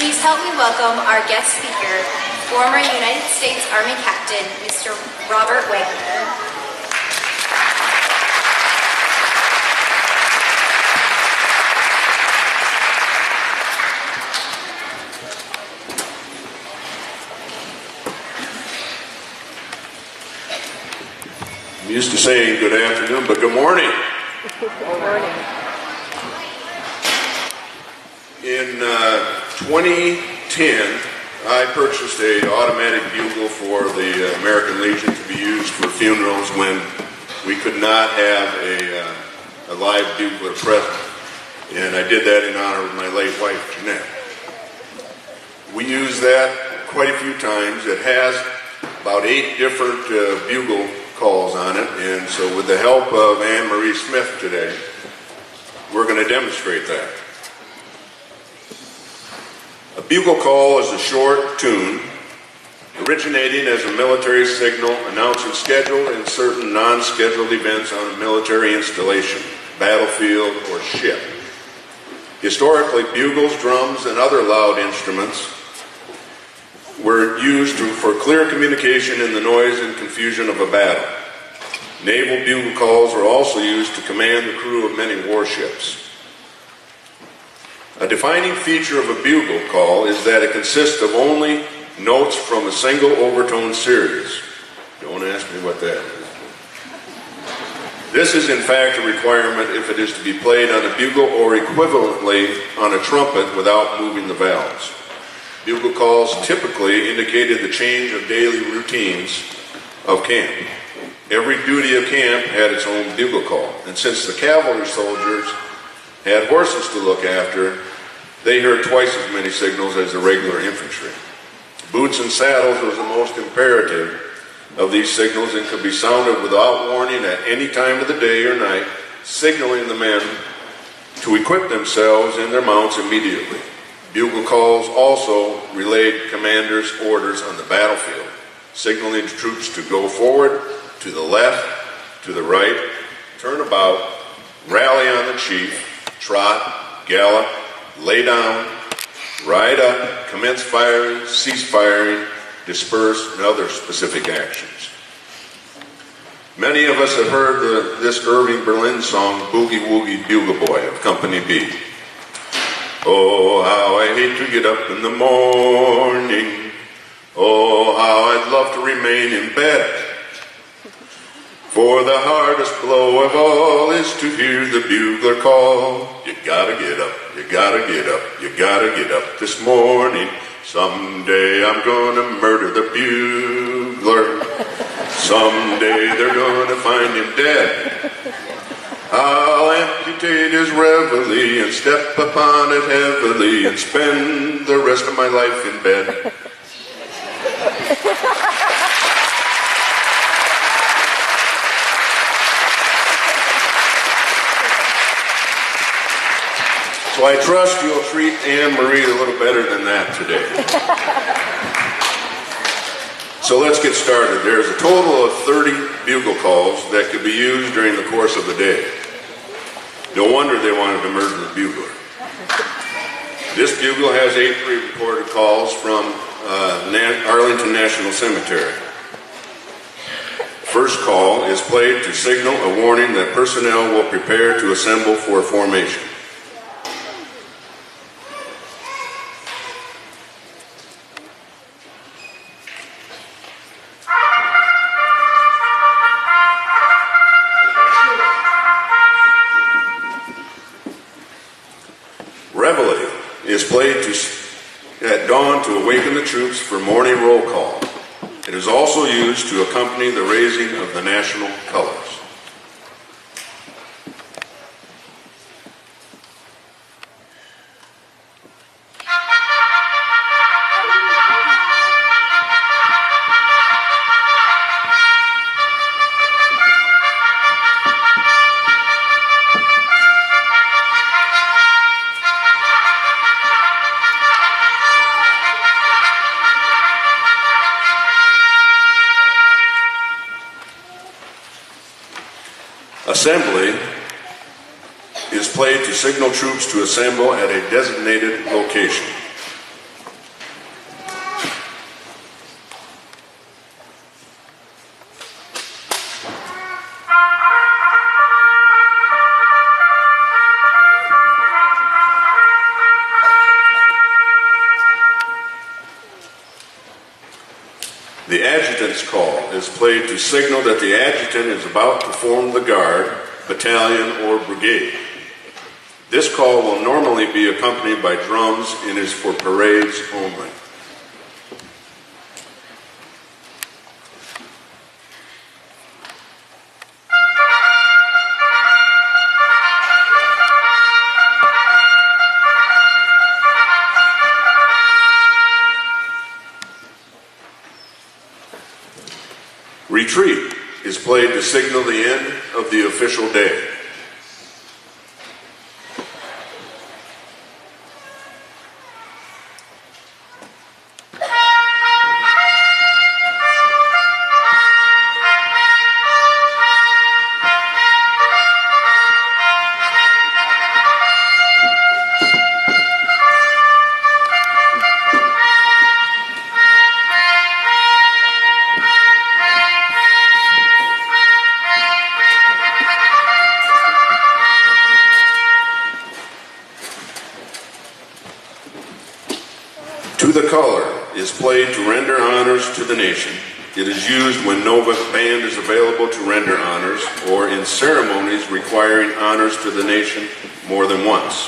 Please help me welcome our guest speaker, former United States Army Captain, Mr. Robert Wegner. I'm used to saying good afternoon, but good morning. Good morning. In 2010, I purchased an automatic bugle for the American Legion to be used for funerals when we could not have a live bugler present. And I did that in honor of my late wife, Jeanette. We use that quite a few times. It has about 8 different bugle calls on it, and so with the help of Anne Marie Smith today, we're going to demonstrate that. A bugle call is a short tune originating as a military signal announcing scheduled and certain non-scheduled events on a military installation, battlefield, or ship. Historically, bugles, drums, and other loud instruments were used for clear communication in the noise and confusion of a battle. Naval bugle calls were also used to command the crew of many warships. A defining feature of a bugle call is that it consists of only notes from a single overtone series. Don't ask me what that is. This is in fact a requirement if it is to be played on a bugle or equivalently on a trumpet without moving the valves. Bugle calls typically indicated the change of daily routines of camp. Every duty of camp had its own bugle call, and since the cavalry soldiers had horses to look after, they heard twice as many signals as the regular infantry. Boots and saddles was the most imperative of these signals and could be sounded without warning at any time of the day or night, signaling the men to equip themselves and their mounts immediately. Bugle calls also relayed commanders' orders on the battlefield, signaling to troops to go forward, to the left, to the right, turn about, rally on the chief, trot, gallop, lay down, ride up, commence firing, cease firing, disperse, and other specific actions. Many of us have heard this Irving Berlin song, Boogie Woogie Bugle Boy of Company B. Oh, how I hate to get up in the morning. Oh, how I'd love to remain in bed. For the hardest blow of all is to hear the bugler call. You gotta get up, you gotta get up, you gotta get up this morning. Someday I'm gonna murder the bugler. Someday they're gonna find him dead. I'll amputate his reveille and step upon it heavily and spend the rest of my life in bed. So I trust you'll treat Anne Marie a little better than that today. So let's get started. There's a total of 30 bugle calls that could be used during the course of the day. No wonder they wanted to murder the bugler. This bugle has 8 pre-recorded calls from Arlington National Cemetery. First call is played to signal a warning that personnel will prepare to assemble for formation. Reveille is played at dawn to awaken the troops for morning roll call. It is also used to accompany the raising of the national colors. Assembly is played to signal troops to assemble at a designated location. The adjutant's call is played to signal that the adjutant is about to form the guard, battalion, or brigade. This call will normally be accompanied by drums and is for parades only. Retreat is played to signal the end of the official day. To the Color is played to render honors to the nation. It is used when no band is available to render honors or in ceremonies requiring honors to the nation more than once.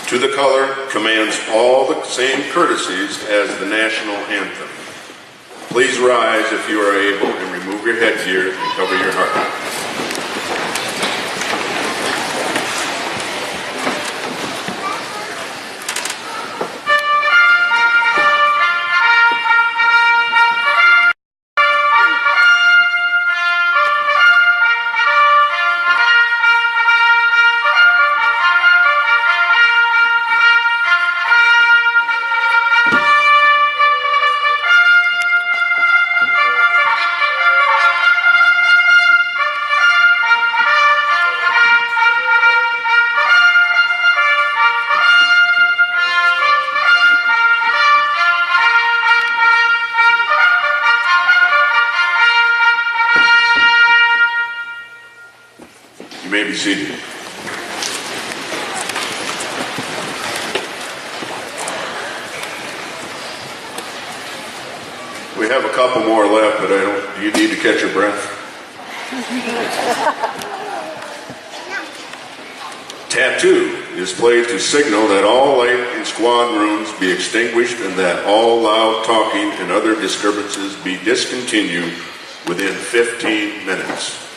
To the Color commands all the same courtesies as the national anthem. Please rise if you are able and remove your headgear and cover your heart. You may be seated. We have a couple more left, but do you need to catch your breath? Tattoo is played to signal that all light in squad rooms be extinguished and that all loud talking and other disturbances be discontinued within 15 minutes.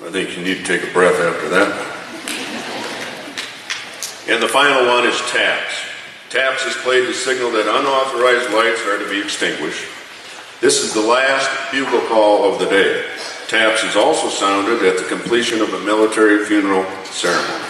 I think you need to take a breath after that. And the final one is taps. Taps is played to signal that unauthorized lights are to be extinguished. This is the last bugle call of the day. Taps is also sounded at the completion of a military funeral ceremony.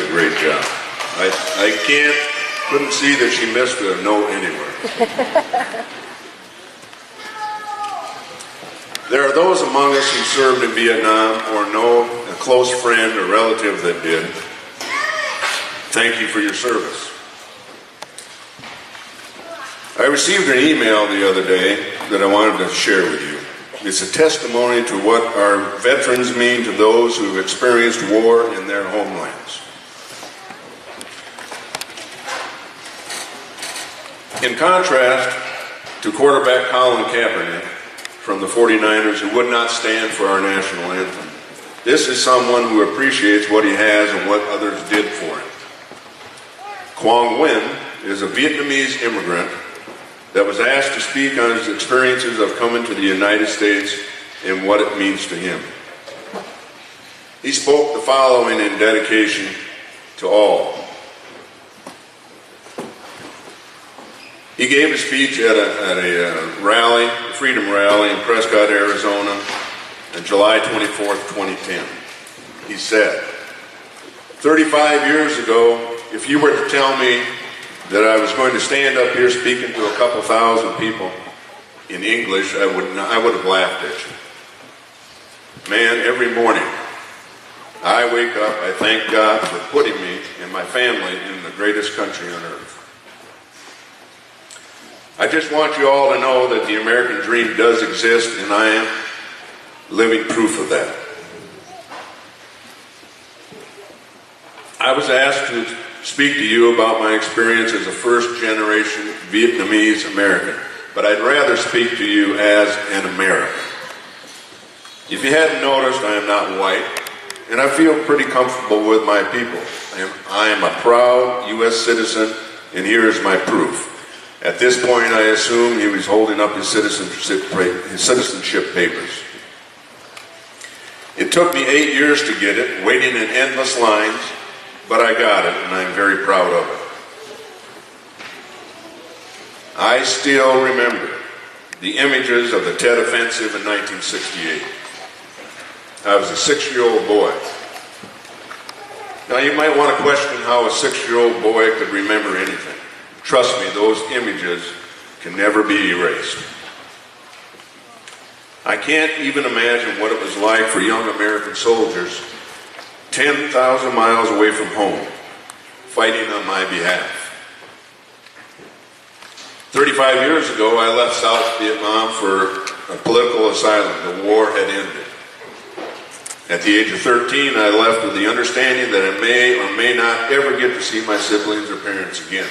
a great job. Couldn't see that she missed a note anywhere. There are those among us who served in Vietnam or know a close friend or relative that did. Thank you for your service. I received an email the other day that I wanted to share with you. It's a testimony to what our veterans mean to those who have experienced war in their homelands. In contrast to quarterback Colin Kaepernick from the 49ers, who would not stand for our national anthem, this is someone who appreciates what he has and what others did for him. Quang Nguyen is a Vietnamese immigrant that was asked to speak on his experiences of coming to the United States and what it means to him. He spoke the following in dedication to all. He gave a speech at a rally, a freedom rally in Prescott, Arizona, on July 24th, 2010. He said, 35 years ago, if you were to tell me that I was going to stand up here speaking to a couple thousand people in English, I would have laughed at you. Man, every morning I wake up, I thank God for putting me and my family in the greatest country on earth. I just want you all to know that the American dream does exist, and I am living proof of that. I was asked to speak to you about my experience as a first-generation Vietnamese American, but I'd rather speak to you as an American. If you hadn't noticed, I am not white, and I feel pretty comfortable with my people. I am a proud U.S. citizen, and here is my proof. At this point, I assume he was holding up his citizenship papers. It took me 8 years to get it, waiting in endless lines, but I got it, and I'm very proud of it. I still remember the images of the Tet Offensive in 1968. I was a 6-year-old boy. Now, you might want to question how a 6-year-old boy could remember anything. Trust me, those images can never be erased. I can't even imagine what it was like for young American soldiers 10,000 miles away from home, fighting on my behalf. 35 years ago, I left South Vietnam for a political asylum. The war had ended. At the age of 13, I left with the understanding that I may or may not ever get to see my siblings or parents again.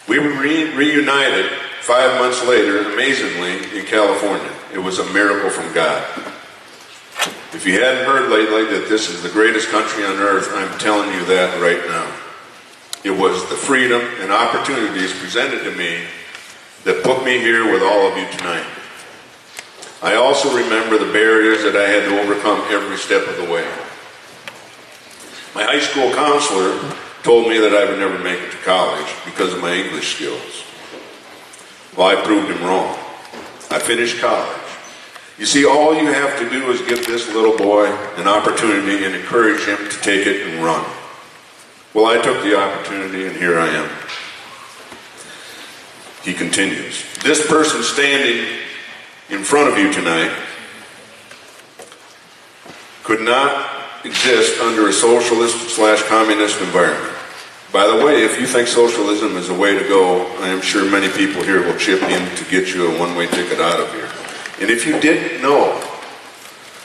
We were reunited 5 months later, amazingly, in California. It was a miracle from God. If you hadn't heard lately that this is the greatest country on earth, I'm telling you that right now. It was the freedom and opportunities presented to me that put me here with all of you tonight. I also remember the barriers that I had to overcome every step of the way. My high school counselor told me that I would never make it to college because of my English skills. Well, I proved him wrong. I finished college. You see, all you have to do is give this little boy an opportunity and encourage him to take it and run. Well, I took the opportunity, and here I am. He continues. This person standing in front of you tonight could not exist under a socialist/communist environment. By the way, if you think socialism is a way to go, I am sure many people here will chip in to get you a one-way ticket out of here. And if you didn't know,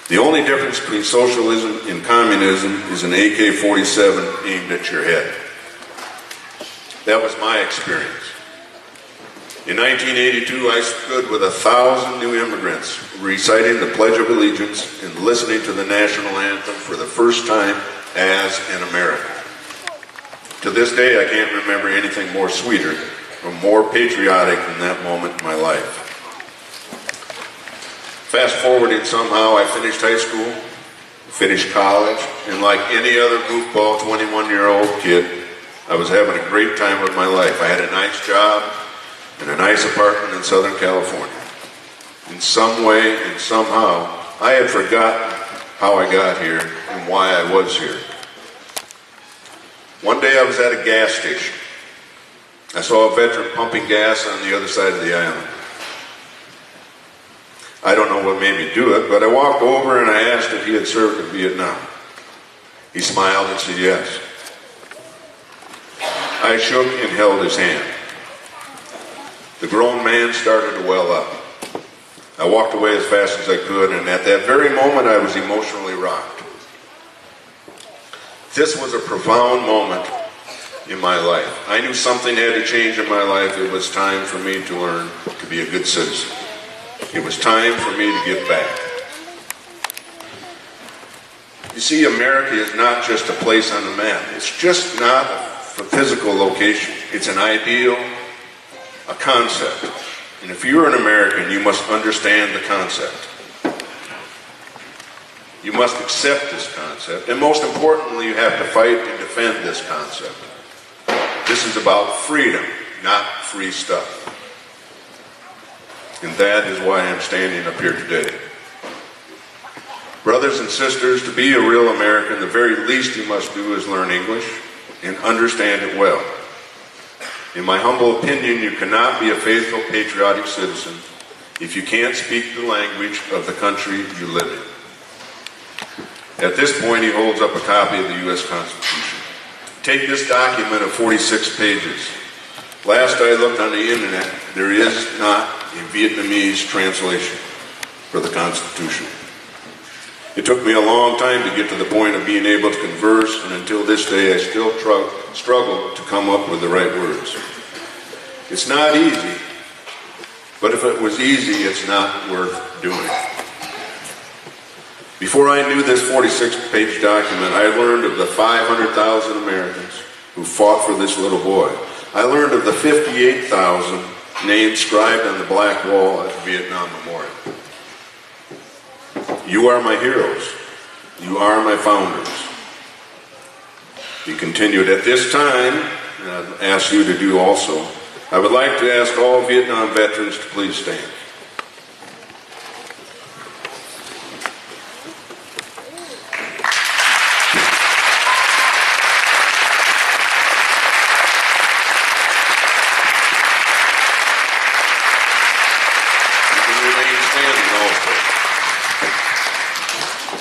the only difference between socialism and communism is an AK-47 aimed at your head. That was my experience. In 1982, I stood with 1,000 new immigrants reciting the Pledge of Allegiance and listening to the national anthem for the first time as an American. To this day, I can't remember anything more sweeter or more patriotic than that moment in my life. Fast forwarding somehow, I finished high school, finished college, and like any other goofball 21-year-old kid, I was having a great time with my life. I had a nice job and a nice apartment in Southern California. In some way and somehow, I had forgotten how I got here and why I was here. One day I was at a gas station. I saw a veteran pumping gas on the other side of the island. I don't know what made me do it, but I walked over and I asked if he had served in Vietnam. He smiled and said yes. I shook and held his hand. The grown man started to well up. I walked away as fast as I could, and at that very moment I was emotionally rocked. This was a profound moment in my life. I knew something had to change in my life. It was time for me to learn to be a good citizen. It was time for me to give back. You see, America is not just a place on the map. It's just not a physical location. It's an ideal, a concept. And if you're an American, you must understand the concept. You must accept this concept. And most importantly, you have to fight and defend this concept. This is about freedom, not free stuff. And that is why I'm standing up here today. Brothers and sisters, to be a real American, the very least you must do is learn English and understand it well. In my humble opinion, you cannot be a faithful, patriotic citizen if you can't speak the language of the country you live in. At this point, he holds up a copy of the U.S. Constitution. Take this document of 46 pages. Last I looked on the internet, there is not a Vietnamese translation for the Constitution. It took me a long time to get to the point of being able to converse, and until this day I still struggle to come up with the right words. It's not easy, but if it was easy, it's not worth doing. Before I knew this 46-page document, I learned of the 500,000 Americans who fought for this little boy. I learned of the 58,000 names scribed on the black wall at the Vietnam Memorial. You are my heroes. You are my founders. He continued, at this time, and I'd ask you to do also, I would like to ask all Vietnam veterans to please stand.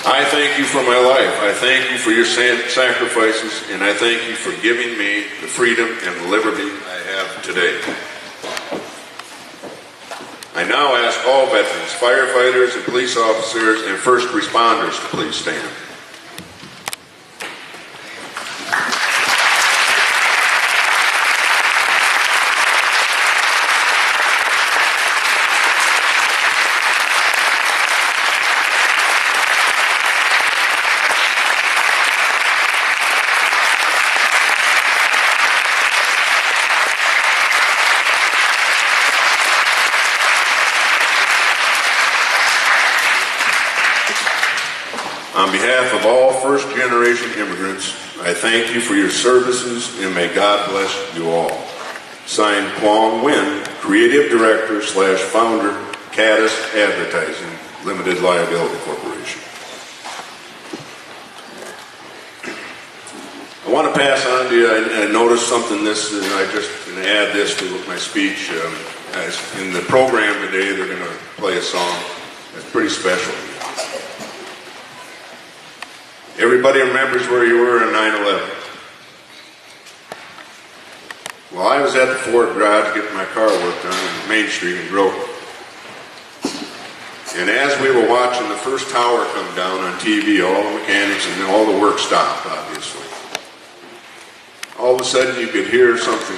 I thank you for my life. I thank you for your sacrifices, and I thank you for giving me the freedom and the liberty I have today. I now ask all veterans, firefighters, and police officers, and first responders to please stand. On behalf of all first-generation immigrants, I thank you for your services and may God bless you all. Signed, Quang Nguyen, Creative Director / Founder, Caddis Advertising, Limited Liability Corporation. I want to pass on to you, I noticed something and I just going to add this to my speech. In the program today, they're going to play a song that's pretty special. Everybody remembers where you were on 9/11. Well, I was at the Ford garage getting my car worked on Main Street in Groton. And as we were watching the first tower come down on TV, all the mechanics and all the work stopped, obviously. All of a sudden you could hear something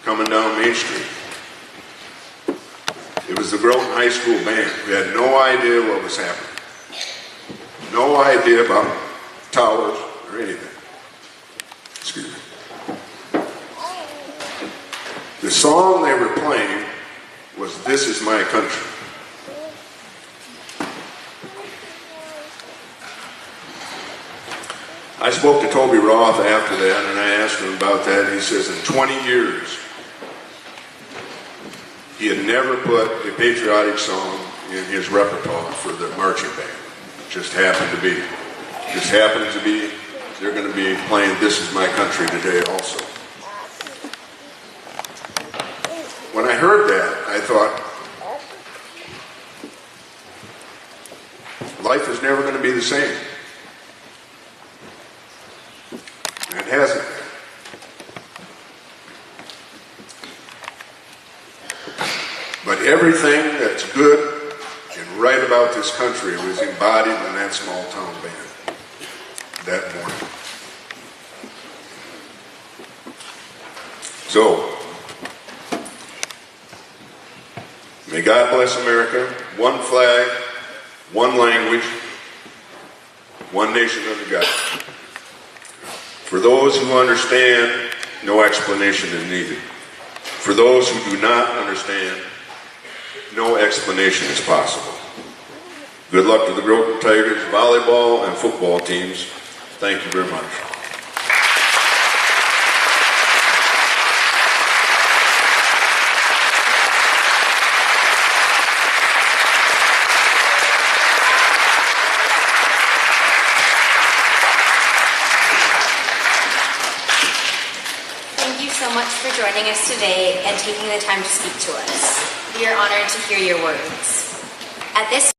coming down Main Street. It was the Groton High School band. We had no idea what was happening. No idea about towers or anything. Excuse me. The song they were playing was "This Is My Country." I spoke to Toby Roth after that and I asked him about that, and he says in 20 years he had never put a patriotic song in his repertoire for the marching band. It just happened to be. Just happens to be, they're going to be playing This Is My Country today also. When I heard that, I thought, life is never going to be the same. And it hasn't been. But everything that's good and right about this country was embodied in that small town band that morning. So, may God bless America. One flag, one language, one nation under God. For those who understand, no explanation is needed. For those who do not understand, no explanation is possible. Good luck to the Groton Tigers volleyball and football teams. Thank you very much. Thank you so much for joining us today and taking the time to speak to us. We are honored to hear your words. At this